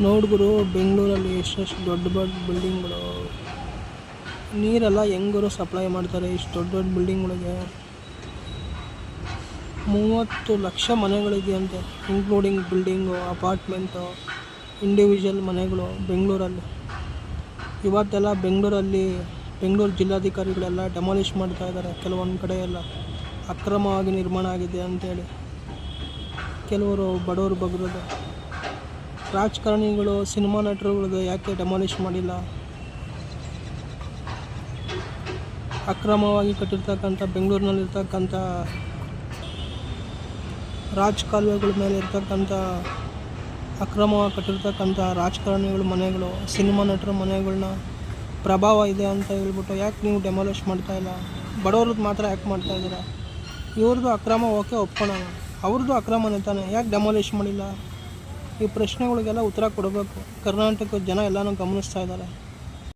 ನೋಡ್ಗುರು, ಬೆಂಗಳೂರಲ್ಲಿ ಎಷ್ಟೆಷ್ಟು ದೊಡ್ಡ ದೊಡ್ಡ ಬಿಲ್ಡಿಂಗ್ಗಳು, ನೀರೆಲ್ಲ ಹೆಂಗರು ಸಪ್ಲೈ ಮಾಡ್ತಾರೆ ಇಷ್ಟು ದೊಡ್ಡ ದೊಡ್ಡ ಬಿಲ್ಡಿಂಗ್ಗಳಿಗೆ. 30 ಲಕ್ಷ ಮನೆಗಳಿದೆಯಂತೆ, ಇನ್ಕ್ಲೂಡಿಂಗ್ ಬಿಲ್ಡಿಂಗು, ಅಪಾರ್ಟ್ಮೆಂಟು, ಇಂಡಿವಿಜುವಲ್ ಮನೆಗಳು ಬೆಂಗಳೂರಲ್ಲಿ. ಇವತ್ತೆಲ್ಲ ಬೆಂಗಳೂರು ಜಿಲ್ಲಾಧಿಕಾರಿಗಳೆಲ್ಲ ಡೆಮಾಲಿಷ್ ಮಾಡ್ತಾ ಇದ್ದಾರೆ. ಕೆಲವೊಂದು ಕಡೆ ಎಲ್ಲ ಅಕ್ರಮವಾಗಿ ನಿರ್ಮಾಣ ಆಗಿದೆ ಅಂತೇಳಿ ಕೆಲವರು ಬಡವರು ಬಗ್ಗರದು. ರಾಜಕಾರಣಿಗಳು, ಸಿನಿಮಾ ನಟರುಗಳದ್ದು ಯಾಕೆ ಡೆಮಾಲಿಷ್ ಮಾಡಿಲ್ಲ? ಅಕ್ರಮವಾಗಿ ಕಟ್ಟಿರ್ತಕ್ಕಂಥ ಬೆಂಗಳೂರಿನಲ್ಲಿರ್ತಕ್ಕಂಥ ಕಾಲುವೆಗಳ ಮೇಲೆ ಇರ್ತಕ್ಕಂಥ ಅಕ್ರಮವಾಗಿ ಕಟ್ಟಿರ್ತಕ್ಕಂಥ ರಾಜಕಾರಣಿಗಳ ಮನೆಗಳು, ಸಿನಿಮಾ ನಟರ ಮನೆಗಳನ್ನ ಪ್ರಭಾವ ಇದೆ ಅಂತ ಹೇಳ್ಬಿಟ್ಟು ಯಾಕೆ ನೀವು ಡೆಮಾಲಿಷ್ ಮಾಡ್ತಾಯಿಲ್ಲ? ಬಡವ್ರದ್ದು ಮಾತ್ರ ಯಾಕೆ ಮಾಡ್ತಾಯಿದ್ದೀರಾ? ಇವ್ರದ್ದು ಅಕ್ರಮ ಓಕೆ ಒಪ್ಕೊಳ್ಳೋಣ, ಅವ್ರದ್ದು ಅಕ್ರಮನೇ ತಾನೆ, ಯಾಕೆ ಡೆಮಾಲಿಷ್ ಮಾಡಿಲ್ಲ? ಈ ಪ್ರಶ್ನೆಗಳಿಗೆಲ್ಲ ಉತ್ತರ ಕೊಡಬೇಕು. ಕರ್ನಾಟಕದ ಜನ ಎಲ್ಲನೂ ಗಮನಿಸ್ತಾ ಇದ್ದಾರೆ.